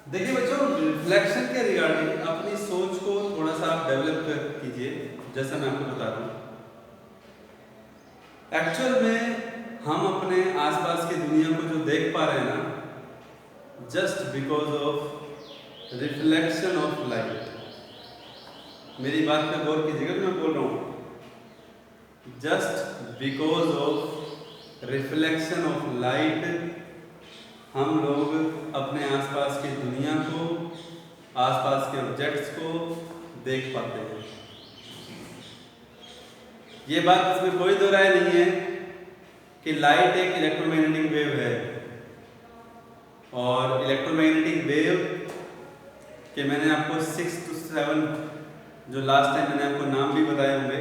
देखिए बच्चों, रिफ्लेक्शन के रिगार्डिंग अपनी सोच को थोड़ा सा आप डेवलप कीजिए। जैसा मैं आपको बता रहा हूँ, एक्चुअल में हम अपने आसपास की दुनिया को जो देख पा रहे हैं ना, just because of reflection of light. मेरी बात पे गौर कीजिएगा जो मैं बोल रहा हूँ। Just because of reflection of light हम लोग अपने आसपास की दुनिया को, आसपास के ऑब्जेक्ट्स को देख पाते हैं। ये बात इसमें कोई दो राय नहीं है कि लाइट एक इलेक्ट्रोमैग्नेटिक वेव है, और इलेक्ट्रोमैग्नेटिक वेव के मैंने आपको 6 to 7 जो लास्ट टाइम मैंने आपको नाम भी बताए होंगे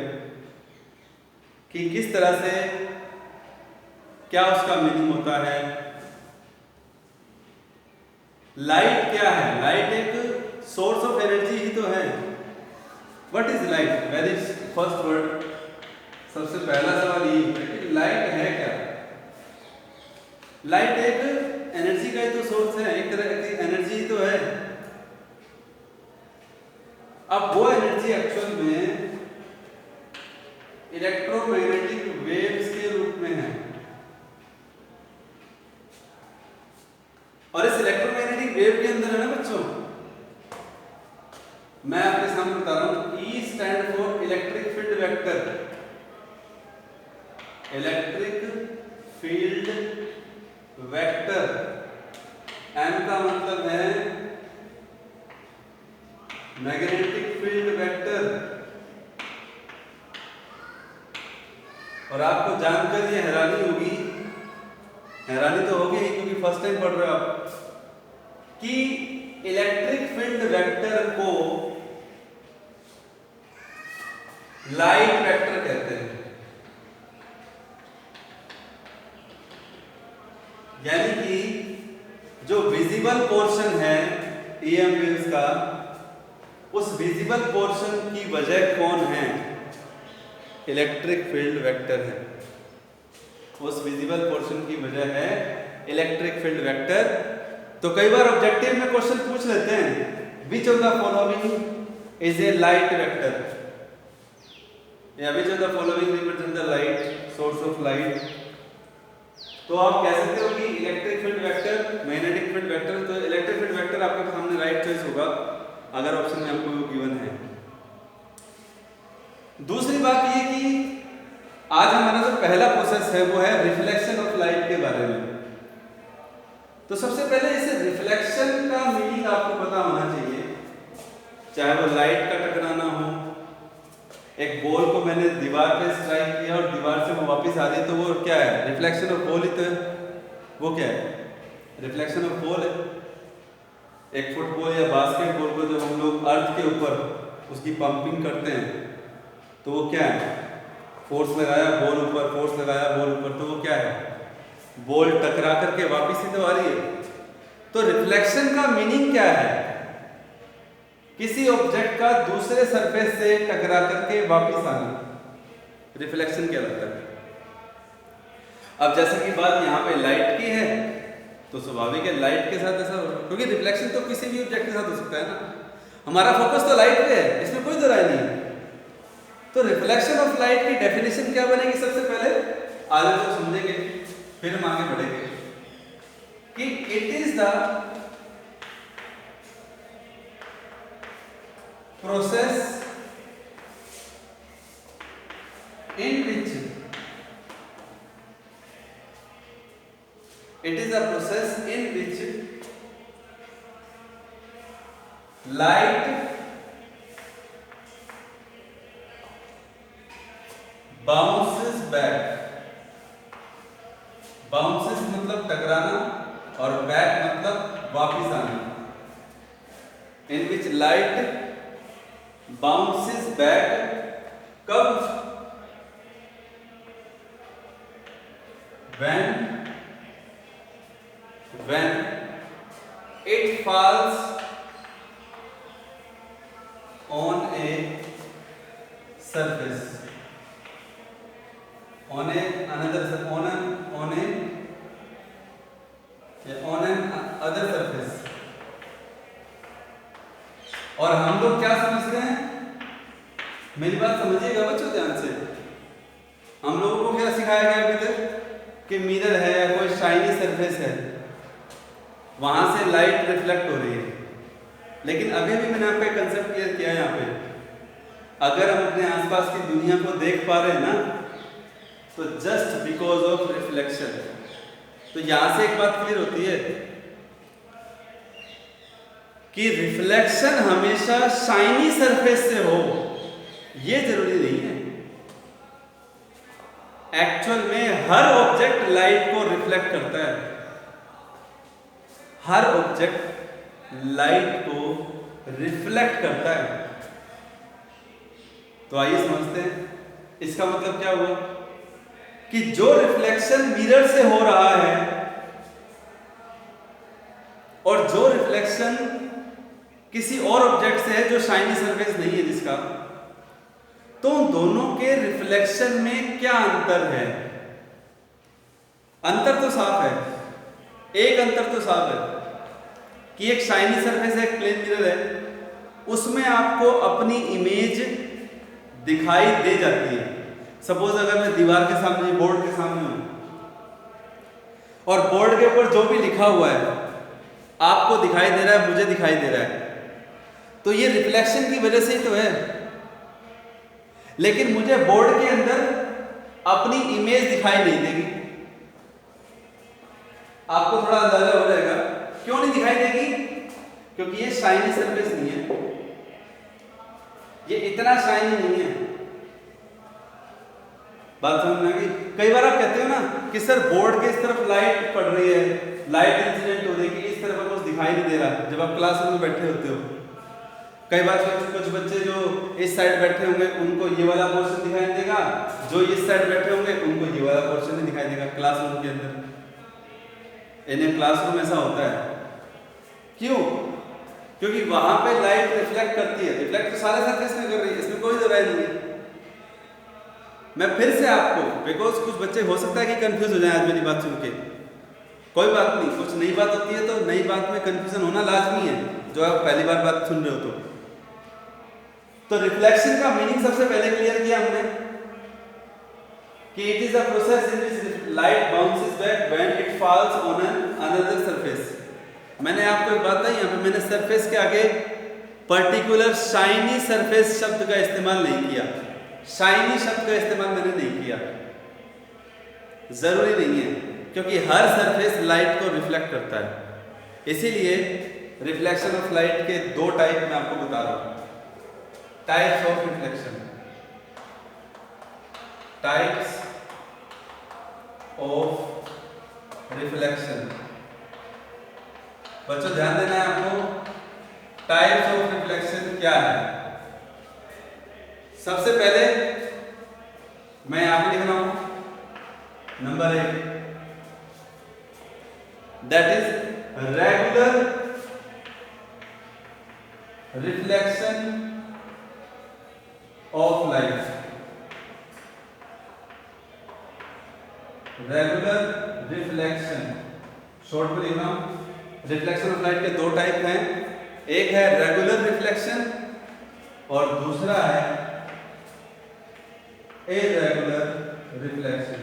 कि किस तरह से क्या उसका मीनिंग होता है। लाइट क्या है? लाइट एक सोर्स ऑफ एनर्जी ही तो है। What is light? Very first word, सबसे पहला सवाल ये है कि लाइट है क्या? लाइट एक एनर्जी का ही तो सोर्स है, एक तरह की एनर्जी ही तो है। अब वो एनर्जी एक्चुअल में इलेक्ट्रोमैग्नेटिक वेव्स के रूप में है, और इस इलेक्ट्रोमैग्नेटिक वेव के अंदर है ना बच्चों, मैं आपके सामने बता रहा हूं, E stand for electric field vector. Electric field vector, M का मतलब है मैग्नेटिक फील्ड वेक्टर। और आपको जानकर ये हैरानी होगी, हैरानी तो होगी क्योंकि फर्स्ट टाइम पढ़ रहे हो आप, कि इलेक्ट्रिक फील्ड वेक्टर को लाइट वेक्टर कहते हैं। यानी कि जो विजिबल पोर्शन है EM वेव्स का, उस विजिबल पोर्शन की वजह कौन है? इलेक्ट्रिक फील्ड वेक्टर है। उस विजिबल पोर्शन की वजह है इलेक्ट्रिक फील्ड वेक्टर। तो कई बार ऑब्जेक्टिव में क्वेश्चन पूछ लेते हैं, which of the following is a light vector, या which of the following represent the light, source of light. तो आप कह सकते हो कि electric field vector, magnetic field vector. तो इलेक्ट्रिक फील्ड वेक्टर आपके सामने राइट चॉइस होगा अगर ऑप्शन में आपको गिवन है। दूसरी बात ये कि आज हमारा जो पहला प्रोसेस है वो है रिफ्लेक्शन ऑफ लाइट के बारे में। तो सबसे पहले इस रिफ्लेक्शन का मीनिंग आपको पता होना चाहिए। चाहे वो लाइट का टकराना हो, एक बॉल को मैंने दीवार पे स्ट्राइक किया और दीवार से वो वापस आ रही है, तो वो क्या है? रिफ्लेक्शन ऑफ बॉल ही तो है। वो क्या है? रिफ्लेक्शन ऑफ बॉल है। एक फुटबॉल या बास्केटबॉल को जब हम लोग अर्थ के ऊपर उसकी पंपिंग करते हैं तो वो क्या है? फोर्स लगाया बॉल ऊपर, फोर्स लगाया बॉल ऊपर, तो वो क्या है? बॉल टकरा करके वापस ही तो आ रही है। तो रिफ्लेक्शन का मीनिंग क्या है? किसी ऑब्जेक्ट का दूसरे सरफेस से टकरा करके वापस आना, रिफ्लेक्शन कहलाता है। अब जैसे कि बात यहाँ पे लाइट की है, तो स्वाभाविक है लाइट के साथ ऐसा होगा, क्योंकि रिफ्लेक्शन तो किसी भी ऑब्जेक्ट के साथ हो सकता है ना। हमारा फोकस तो लाइट पे है, इसमें कोई दो राय नहीं है। तो रिफ्लेक्शन ऑफ लाइट की डेफिनेशन क्या बनेगी? सबसे पहले आगे तो समझेंगे, फिर हम आगे बढ़ेंगे कि it is the process in which it is a process in which light bounces back, bounces मतलब टकराना और back मतलब वापिस आना, in which light bounces back। कब? when it falls on a surface, on a another on a on an other surface, और हम लोग क्या समझते हैं, मेरी बात समझिएगा बच्चों ध्यान से। हम लोगों को क्या सिखाया गया अभी तक कि मिरर है या कोई शाइनी सरफेस है, वहां से लाइट रिफ्लेक्ट हो रही है। लेकिन अभी भी मैंने आपको एक कंसेप्ट क्लियर किया है यहाँ पे, अगर हम अपने आसपास की दुनिया को देख पा रहे हैं ना, तो जस्ट बिकॉज ऑफ रिफ्लेक्शन। तो यहां से एक बात क्लियर होती है कि रिफ्लेक्शन हमेशा शाइनी सरफेस से हो, ये जरूरी नहीं है। एक्चुअल में हर ऑब्जेक्ट लाइट को रिफ्लेक्ट करता है, हर ऑब्जेक्ट लाइट को रिफ्लेक्ट करता है। तो आइए समझते हैं इसका मतलब क्या हुआ कि जो रिफ्लेक्शन मिरर से हो रहा है और जो रिफ्लेक्शन किसी और ऑब्जेक्ट से है जो शाइनी सरफेस नहीं है जिसका, तो दोनों के रिफ्लेक्शन में क्या अंतर है? अंतर तो साफ है, एक अंतर तो साफ है कि एक शाइनी सरफेस है, एक प्लेन मिरर है, उसमें आपको अपनी इमेज दिखाई दे जाती है। सपोज अगर मैं दीवार के सामने, बोर्ड के सामने हूं और बोर्ड के ऊपर जो भी लिखा हुआ है आपको दिखाई दे रहा है, मुझे दिखाई दे रहा है, तो ये रिफ्लेक्शन की वजह से ही तो है। लेकिन मुझे बोर्ड के अंदर अपनी इमेज दिखाई नहीं देगी। आपको थोड़ा अंदाजा हो जाएगा क्यों नहीं दिखाई देगी, क्योंकि ये शाइनी सरफेस नहीं है, ये इतना शाइनी नहीं है। बात समझ में आ गई? कई बार आप कहते हो ना कि सर बोर्ड के इस तरफ लाइट पड़ रही है, लाइट इंसिडेंट हो रही है, इस तरफ कुछ दिखाई नहीं दे रहा जब आप क्लासरूम में बैठे होते हो। कई बार कुछ बच्चे जो इस साइड बैठे होंगे उनको ये वाला पोर्शन दिखाई नहीं देगा, जो इस साइड बैठे होंगे उनको ये वाला पोर्शन नहीं दिखाई देगा क्लासरूम के अंदर। इन्हें क्लासरूम ऐसा होता है क्यों? क्योंकि वहां पे लाइट रिफ्लेक्ट करती है, रिफ्लेक्ट तो सारे सरफेस में कर रही है, इसमें कोई दो राय नहीं है। मैं फिर से आपको, बिकॉज कुछ बच्चे हो सकता है कि कंफ्यूज हो जाए आज मेरी बात सुन के, कोई बात नहीं, कुछ नई बात होती है तो नई बात में कंफ्यूजन होना लाजमी है, जो आप पहली बार बात सुन रहे हो। तो रिफ्लेक्शन का मीनिंग सबसे पहले क्लियर किया हमने कि it is a process in which light bounces back when it falls on an another surface. मैंने आपको एक बात बताई, यहाँ पे मैंने सरफेस के आगे पर्टिकुलर शाइनी सरफेस शब्द का इस्तेमाल नहीं किया, शाइनी शब्द का इस्तेमाल मैंने नहीं किया, जरूरी नहीं है, क्योंकि हर सरफेस लाइट को रिफ्लेक्ट करता है। इसीलिए रिफ्लेक्शन ऑफ लाइट के दो टाइप मैं आपको बता रहा हूं, types of reflection, types of reflection. बच्चों ध्यान देना है आपको, टाइप्स ऑफ रिफ्लेक्शन क्या है। सबसे पहले मैं यहां पे लिख रहा हूं number 1, that is regular reflection of light. Regular reflection, short में लिख रहा हूं। रिफ्लेक्शन ऑफ लाइट के दो टाइप हैं, एक है रेगुलर रिफ्लेक्शन और दूसरा है इर्रेगुलर रिफ्लेक्शन।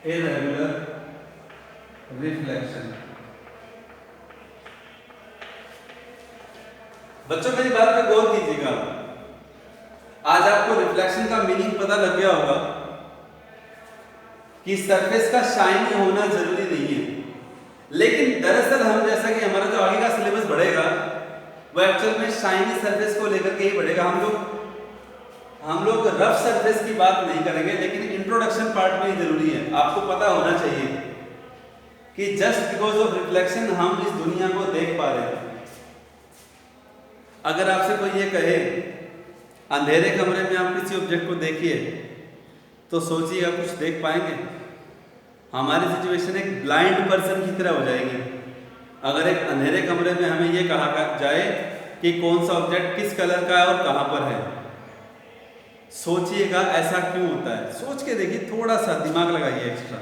Irregular reflection. बच्चों मेरी बात पे गौर कीजिएगा, आज आपको रिफ्लेक्शन का मीनिंग पता लग गया होगा कि सरफेस का शाइनी होना जरूरी नहीं है, लेकिन दरअसल हम, जैसा कि हमारा जो आगे का सिलेबस बढ़ेगा वो एक्चुअल में शाइनी सरफेस को लेकर के ही बढ़ेगा। हम लोग रफ सरफेस की बात नहीं करेंगे, लेकिन इंट्रोडक्शन पार्ट में ही जरूरी है, आपको पता होना चाहिए कि जस्ट बिकॉज ऑफ रिफ्लेक्शन हम इस दुनिया को देख पा रहे हैं। अगर आपसे कोई ये कहे अंधेरे कमरे में आप किसी ऑब्जेक्ट को देखिए तो सोचिएगा कुछ देख पाएंगे? हमारी सिचुएशन एक ब्लाइंड पर्सन की तरह हो जाएगी अगर एक अंधेरे कमरे में हमें ये कहा जाए कि कौन सा ऑब्जेक्ट किस कलर का है और कहां पर है। सोचिएगा ऐसा क्यों होता है, सोच के देखिए, थोड़ा सा दिमाग लगाइए एक्स्ट्रा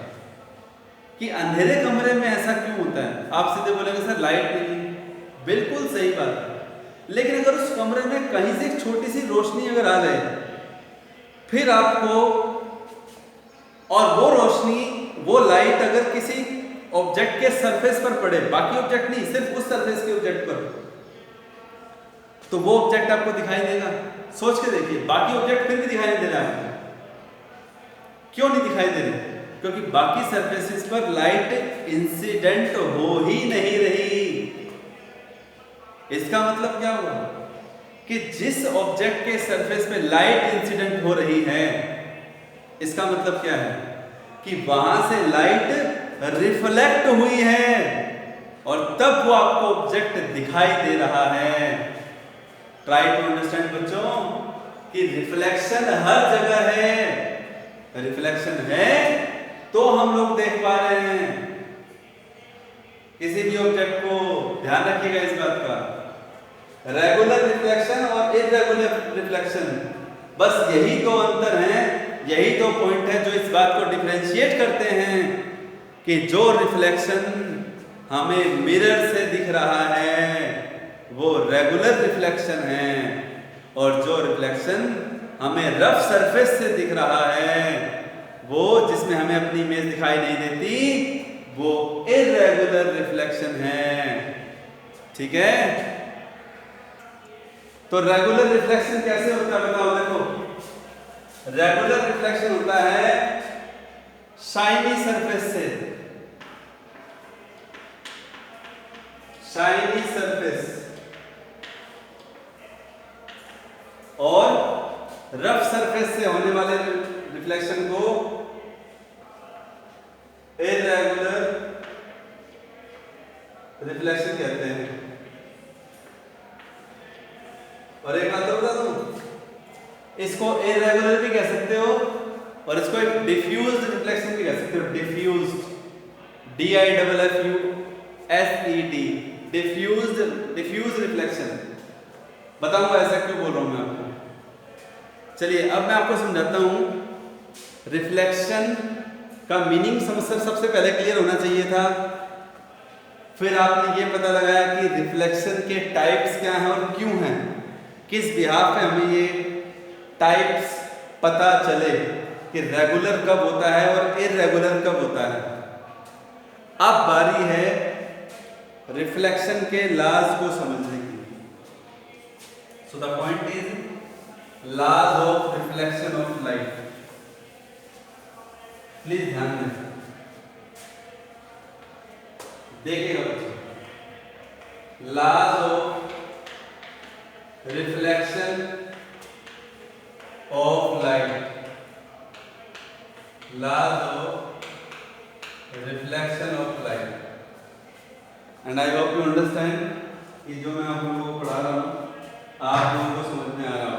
कि अंधेरे कमरे में ऐसा क्यों होता है। आप सीधे बोलेंगे सर लाइट नहीं है, बिल्कुल सही बात है। लेकिन अगर उस कमरे में कहीं से एक छोटी सी रोशनी अगर आ जाए, फिर आपको, और वो रोशनी, वो लाइट अगर किसी ऑब्जेक्ट के सरफेस पर पड़े, बाकी ऑब्जेक्ट नहीं, सिर्फ उस सरफेस के ऑब्जेक्ट पर, तो वो ऑब्जेक्ट आपको दिखाई देगा। सोच के देखिए, बाकी ऑब्जेक्ट फिर भी दिखाई नहीं दे रहा है। क्यों नहीं दिखाई दे रहे? क्योंकि बाकी सरफेसेस पर लाइट इंसिडेंट हो ही नहीं रही। इसका मतलब क्या हुआ कि जिस ऑब्जेक्ट के सरफेस पे लाइट इंसिडेंट हो रही है, इसका मतलब क्या है कि वहां से लाइट रिफ्लेक्ट हुई है और तब वो आपको ऑब्जेक्ट दिखाई दे रहा है। ट्राई टू अंडरस्टैंड बच्चों कि रिफ्लेक्शन हर जगह है। रिफ्लेक्शन है तो हम लोग देख पा रहे हैं किसी भी ऑब्जेक्ट को। ध्यान रखिएगा इस बात का, रेगुलर रिफ्लेक्शन और इररेगुलर रिफ्लेक्शन, बस यही दो अंतर हैं, यही दो पॉइंट है जो इस बात को डिफरेंशिएट करते हैं कि जो रिफ्लेक्शन हमें मिरर से दिख रहा है वो रेगुलर रिफ्लेक्शन है, और जो रिफ्लेक्शन हमें रफ सरफेस से दिख रहा है, वो जिसमें हमें अपनी इमेज दिखाई नहीं देती, वो इररेगुलर रिफ्लेक्शन है। ठीक है? तो रेगुलर रिफ्लेक्शन कैसे होता है बताओ। देखो, रेगुलर रिफ्लेक्शन होता है शाइनी सरफेस से, शाइनी सरफेस, और रफ सरफेस से होने वाले रिफ्लेक्शन को इररेगुलर रिफ्लेक्शन कहते हैं। और एक बात तो बता दूं, इसको इररेगुलर भी कह सकते हो और इसको एक डिफ्यूज्ड रिफ्लेक्शन भी कह सकते हो। Diffused, DIFFUSED, diffuse reflection. बताऊंगा ऐसा क्यों बोल रहा हूं मैं आपको। चलिए अब मैं आपको समझाता हूं। रिफ्लेक्शन का मीनिंग सबसे पहले क्लियर होना चाहिए था। फिर आपने ये पता लगाया कि रिफ्लेक्शन के टाइप्स क्या हैं और क्यों हैं, किस बिहाफ पे हमें ये टाइप्स पता चले कि रेगुलर कब होता है और इररेगुलर कब होता है। अब बारी है रिफ्लेक्शन के लॉज को समझने की। So the point is laws of reflection of light. Please ध्यान दें, देखिएगा बच्चों, laws of reflection of light, laws of reflection of light. And I hope you understand कि जो मैं आप लोगों को पढ़ा रहा हूं आप लोगों को समझ में आ रहा हो।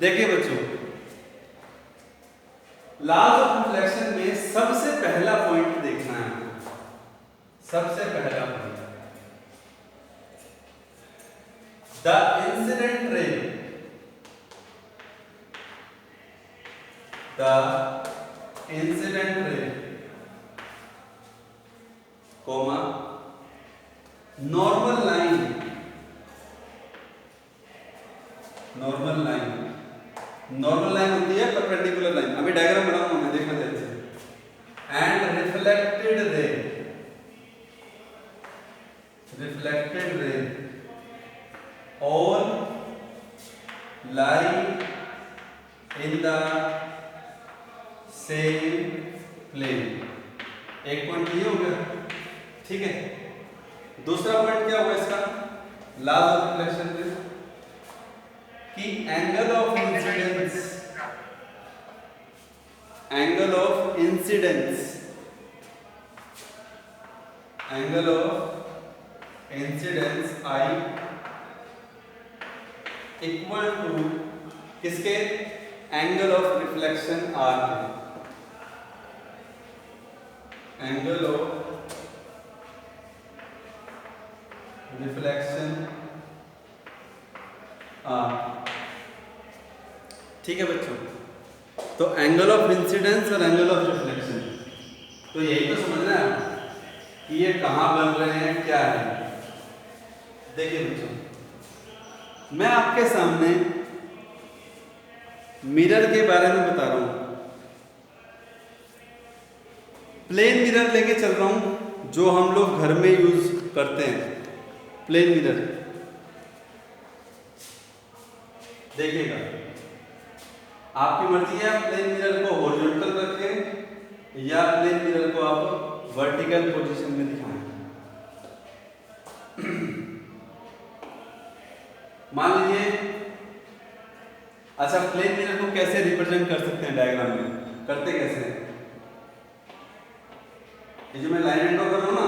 देखिए बच्चों, लॉज ऑफ रिफ्लेक्शन में सबसे पहला पॉइंट देखना है। सबसे पहला point, the incident ray, the incident ray, comma normal line, normal line, normal line होती है परपेंडिकुलर लाइन। अभी डायग्राम बनाऊंगा मैं, देखना ध्यान से। And reflected ray, reflected ray all lie in the same plane. एक पॉइंट ये हो गया, ठीक है। दूसरा पॉइंट क्या होगा इसका, लॉज ऑफ रिफ्लेक्शन में, कि angle of incidence, angle of incidence, angle of incidence I equal to किसके, एंगल ऑफ रिफ्लेक्शन आर के। एंगल ऑफ रिफ्लेक्शन आर, ठीक है बच्चों। तो एंगल ऑफ इंसिडेंस और एंगल ऑफ रिफ्लेक्शन, तो यही तो समझना है कि ये कहाँ बन रहे हैं, क्या है। देखिए बच्चों, मैं आपके सामने मिरर के बारे में बता रहा हूं। प्लेन मिरर लेके चल रहा हूं जो हम लोग घर में यूज करते हैं। प्लेन मिरर देखिएगा, आपकी मर्जी है, आप प्लेन मिरर को हॉरिजॉन्टल रखें या प्लेन मिरर को आप वर्टिकल पोजीशन में दिखाएं। मान लीजिए, अच्छा प्लेन मिरर को कैसे रिप्रेजेंट कर सकते हैं डायग्राम में, करते कैसे हैं? ये जो मैं लाइन ड्रॉ कर रहा हूं ना,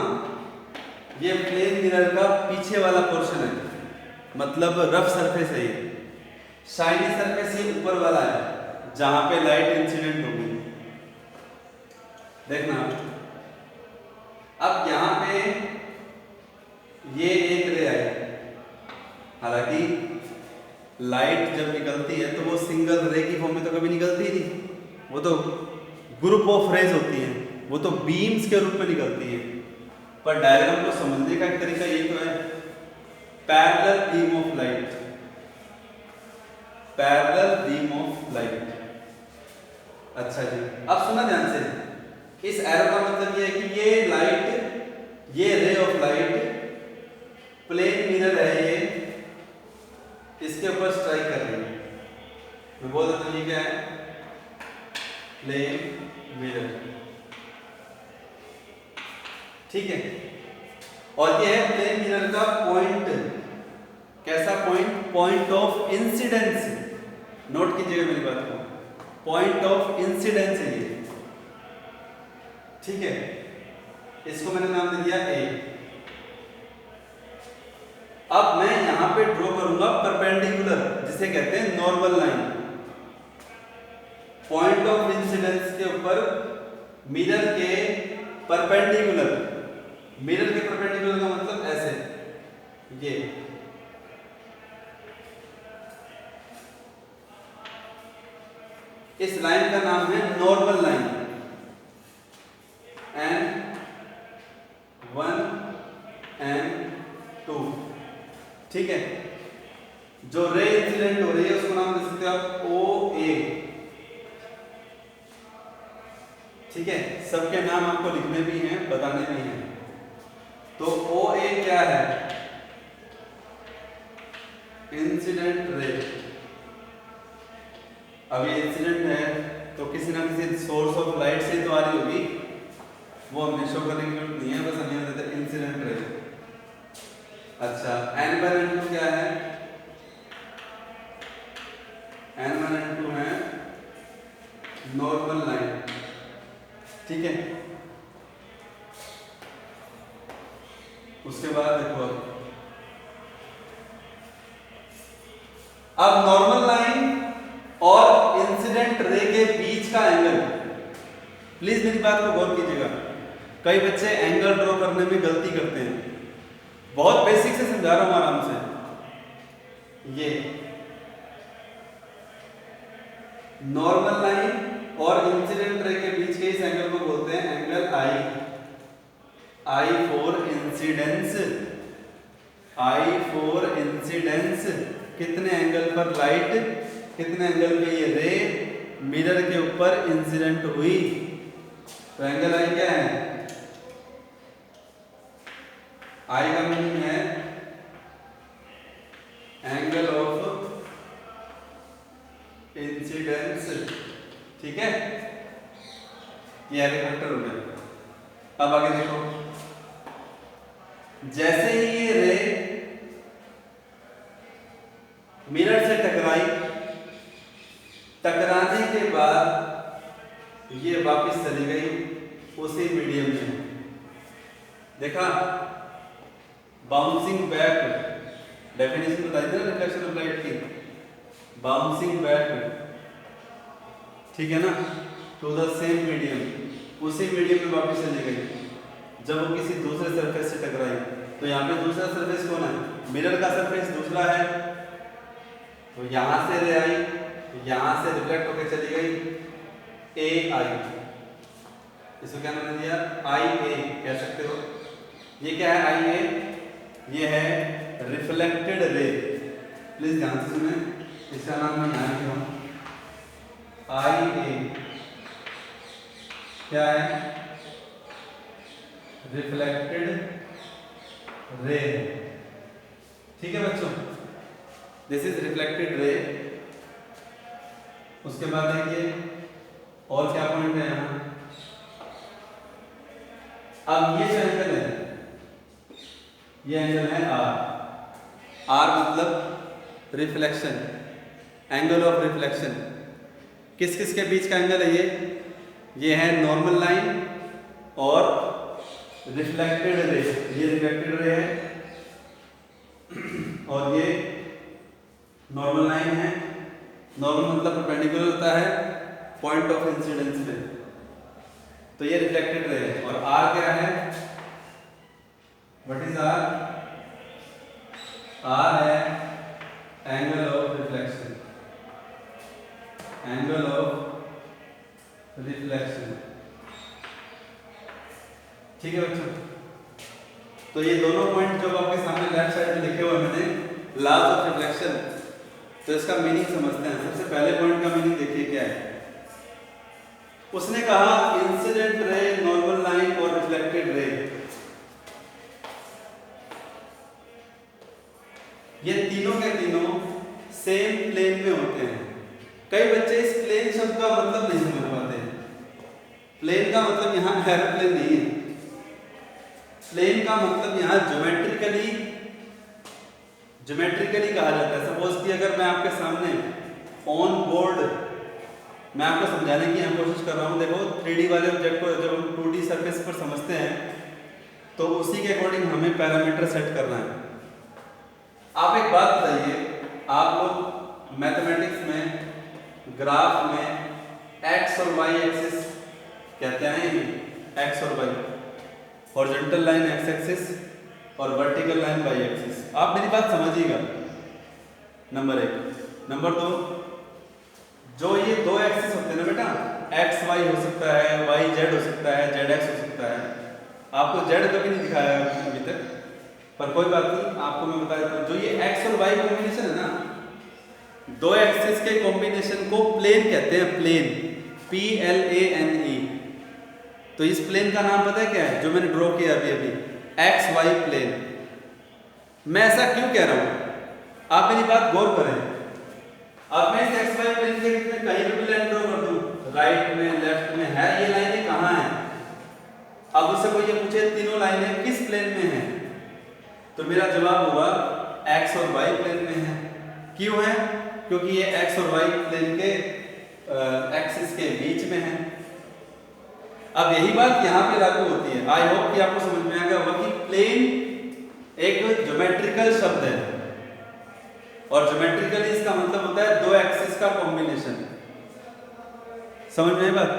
ये प्लेन मिरर का पीछे वाला पोर्शन है, मतलब रफ सरफेस है। ये शाइनी सरफेस ये ऊपर वाला है जहां पे लाइट इंसिडेंट होगी। देखना अब यहां पे ये एक रे आई, हालांकि लाइट जब निकलती है तो वो सिंगल रे की फॉर्म में तो कभी निकलती नहीं, वो तो ग्रुप ऑफ रेज होती है, वो तो बीम्स के रूप में निकलती है। पर डायग्राम को समझने का एक तरीका ये तो है, parallel beam of light, parallel beam of light. अच्छा जी, अब सुना ध्यान से, इस एरो का मतलब ये है कि ये लाइट, ये ray of light plane mirror है, ये इसके ऊपर स्ट्राइक कर रही है। मैं बोल देता हूं ये क्या है, प्लेन मिरर, ठीक है। और ये है प्लेन मिरर का पॉइंट, कैसा point, point of incidence. Note कीजिएगा मेरी बात को, पॉइंट ऑफ इंसिडेंस है ये, ठीक है। इसको मैंने नाम दे दिया ए। अब मैं यहां पे ड्रॉ करूंगा परपेंडिकुलर, जिसे कहते हैं normal line, point of incidence के ऊपर मिरर के परपेंडिकुलर। मिरर के परपेंडिकुलर का मतलब ऐसे, ये इस लाइन का नाम है नॉर्मल लाइन, N1 N2, ठीक है। जो रे इंसिडेंट हो रही है उसको नाम दे सकते हो आप OA, ठीक है। सबके नाम आपको लिखने भी हैं, बताने भी हैं। तो OA क्या है, इंसिडेंट रे। अब ये इंसिडेंट है तो किसी ना किसी सोर्स ऑफ लाइट से तो आ रही होगी, वो हमने शो करने की जरूरत नहीं है, बस हमें देते हैं इंसिडेंट रे। अच्छा, N1 N2 क्या है, N1 N2 है नॉर्मल लाइन, ठीक है। उसके बाद देखो, अब नॉर्मल लाइन और इंसिडेंट रे के बीच का एंगल, प्लीज मेरी बात को गौर कीजिएगा। कई बच्चे एंगल ड्रॉ करने में गलती करते हैं, बहुत बेसिक से समझा रहा हूं आराम से। ये नॉर्मल लाइन और इंसिडेंट रे के बीच के इस एंगल को बोलते हैं angle I for incidence, I for incidence. कितने एंगल पर लाइट, कितने एंगल पे ये रे मिरर के ऊपर इंसिडेंट हुई, तो एंगल I क्या है, I का मीनिंग है एंगल ऑफ इंसिडेंस, ठीक है। ये एरे फैक्टर हो गया। अब आगे देखो, जैसे ही ये रे मिरर से टकराई, टकराने के बाद ये वापस चली गई उसी मीडियम में, देखा, बाउंसिंग बैक। डेफिनेशन बताई थी ना रिफ्लेक्शन ऑफ लाइट की, बाउंसिंग बैक, ठीक है ना, टू द सेम मीडियम, उसी मीडियम में वापस चली गई। जब वो किसी दूसरे सरफेस से टकराई, तो यहाँ पे दूसरा सरफेस कौन है, मिरर का सरफेस दूसरा है, तो यहां से रे आई, यहां से रिफ्लेक्ट होकर चली गई AI, इसको क्या नाम दिया, IA कह सकते हो। ये क्या है आई ए, ये है रिफ्लेक्टेड रे। प्लीज ध्यान से सुने, इसका नाम मैं यहाँ लिख रहा हूँ आई ए, क्या है रिफ्लेक्टेड रे। ठीक है बच्चों, दिस इज रिफ्लेक्टेड रे। उसके बाद देखिए और क्या पॉइंट है यहाँ। अब ये जो एंगल है, ये एंगल है आर। आर मतलब रिफ्लेक्शन, एंगल ऑफ रिफ्लेक्शन। किस किस के बीच का एंगल है ये है नॉर्मल लाइन और रिफ्लेक्टेड रे। ये रिफ्लेक्टेड रे है और ये नॉर्मल लाइन है। नॉर्मल मतलब परपेंडिकुलर होता है पॉइंट ऑफ इंसिडेंस पे, तो ये रिफ्लेक्टेड रे है। और आर क्या है, व्हाट इज आर? आर है angle of reflection, angle of reflection. ठीक है बच्चों, तो ये दोनों पॉइंट जो आपके सामने लेफ्ट साइड में लिखे हुए मैंने, लॉज ऑफ रिफ्लेक्शन, तो इसका मीनिंग समझते हैं। सबसे पहले पॉइंट का मीनिंग देखिए क्या है। उसने कहा इंसिडेंट रे, नॉर्मल लाइन और रिफ्लेक्टेड रे, ये तीनों के तीनों सेम प्लेन में होते हैं। कई बच्चे इस प्लेन शब्द का मतलब नहीं समझ पाते हैं। प्लेन का मतलब यहाँ एरोप्लेन नहीं है। प्लेन का मतलब यहाँ ज्योमेट्रिकली कहा जाता है। सपोज कि अगर मैं आपके सामने ऑन बोर्ड, मैं आपको समझाने की यहाँ कोशिश कर रहा हूँ। देखो 3D वाले ऑब्जेक्ट को जब हम 2D सरफेस पर समझते हैं तो उसी के अकॉर्डिंग हमें पैरामीटर सेट करना है। आप एक बात बताइए, आप लोग मैथमेटिक्स में ग्राफ में एक्स और वाई एक्सिस कहते हैं, एक्स और y, horizontal line x axis और वर्टिकल लाइन वाई एक्सिस। आप मेरी बात समझिएगा, नंबर 1। नंबर 2, जो ये दो एक्सिस होते हैं ना बेटा, एक्स वाई हो सकता है, वाई जेड हो सकता है, जेड एक्स हो सकता है। आपको जेड कभी नहीं दिखाया अभी तक, पर कोई बात नहीं, आपको मैं बता देता हूँ। जो ये एक्स और वाई कॉम्बिनेशन है ना, दो एक्सिस के कॉम्बिनेशन को प्लेन कहते हैं, प्लेन, PLANE। तो इस प्लेन का नाम पता है क्या है, जो मैंने ड्रॉ किया अभी अभी, एक्स वाई प्लेन। मैं ऐसा क्यों कह रहा हूं, आप मेरी बात गौर करें। अब मैं इस एक्स वाई प्लेन के कहीं भी लाइन ड्रॉ कर दूं, राइट में, लेफ्ट में, है ये लाइनें कहाँ हैं? अब उससे कोई ये पूछे तीनों लाइनें किस प्लेन में हैं, तो मेरा जवाब होगा एक्स और वाई प्लेन में है। क्यों है? क्योंकि ये एक्स और वाई प्लेन के एक्सिस के बीच में है। अब यही बात यहाँ पे लागू होती है। आई होप कि आपको समझ में आ गया होगा कि प्लेन एक ज्योमेट्रिकल शब्द है और ज्योमेट्रिकली इसका मतलब होता है दो एक्सिस का कॉम्बिनेशन। समझ में आई बात?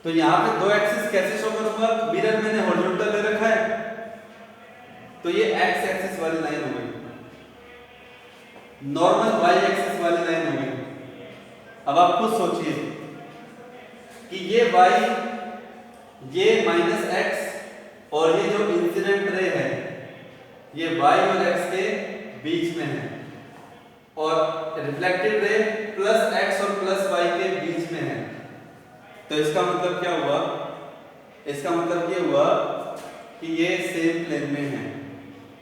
तो यहाँ पे दो एक्सिस कैसे शो करूंगा? मिरर मैंने हॉरिजॉन्टल ले रखा है, तो ये एक्स एक्सिस वाली लाइन हो गई, नॉर्मल वाई एक्सिस वाली लाइन हो गई। अब आप खुद सोचिए कि ये वाई, ये माइनस एक्स और ये जो इंसिडेंट रे है ये वाई और एक्स के बीच में है, और रिफ्लेक्टेड रे प्लस एक्स और प्लस वाई के बीच में है। तो इसका मतलब क्या हुआ? इसका मतलब ये हुआ कि ये सेम प्लेन में है।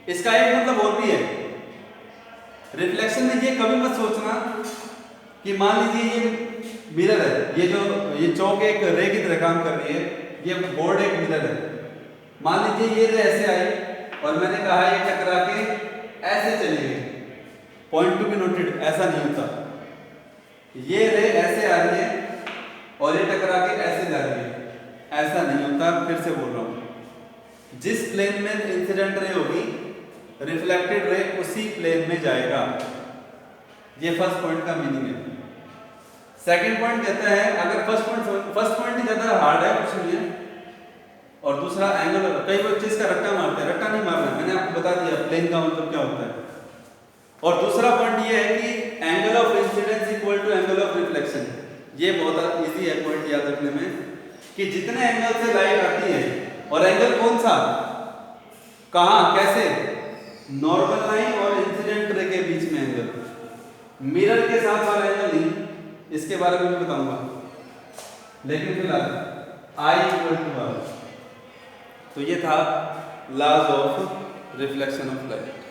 इसका एक मतलब और भी है रिफ्लेक्शन में। ये कभी मत सोचना कि मान लीजिए ये मिरर है, ये चौक एक रे की तरह काम कर रही है, ये बोर्ड एक मिरर है। मान लीजिए ये रे ऐसे आई और मैंने कहा ये टकरा के ऐसे चली गई, पॉइंट टू बी नोटेड, ऐसा नहीं होता। ये रे ऐसे आ रही है और ये टकरा के ऐसे जा रही है, ऐसा नहीं होता। फिर से बोल रहा हूं, जिस प्लेन में इंसिडेंट रे होगी रिफ्लेक्टेड रे उसी प्लेन में जाएगा। ये फर्स्ट पॉइंट का मीनिंग है। सेकंड पॉइंट कहता है, अगर फर्स्ट पॉइंट ही ज्यादा हार्ड है, कुछ नहीं है, और दूसरा एंगल। कई बच्चे इसका रट्टा मारते हैं, रट्टा नहीं मारना, मैंने आपको बता दिया प्लेन का मतलब क्या होता है। और दूसरा पॉइंट ये है कि angle of incidence equal to angle of reflection. ये बहुत इजी है पॉइंट याद रखने में, कि जितने एंगल से लाइट आती है, और एंगल कौन सा? कहाँ कैसे? नॉर्मल लाइन और इंसिडेंट रे के बीच में एंगल। मिरर के साथ वाला एंगल नहीं, इसके बारे में भी बताऊंगा, लेकिन फिलहाल I इक्वल टू R। तो ये था laws of reflection of light.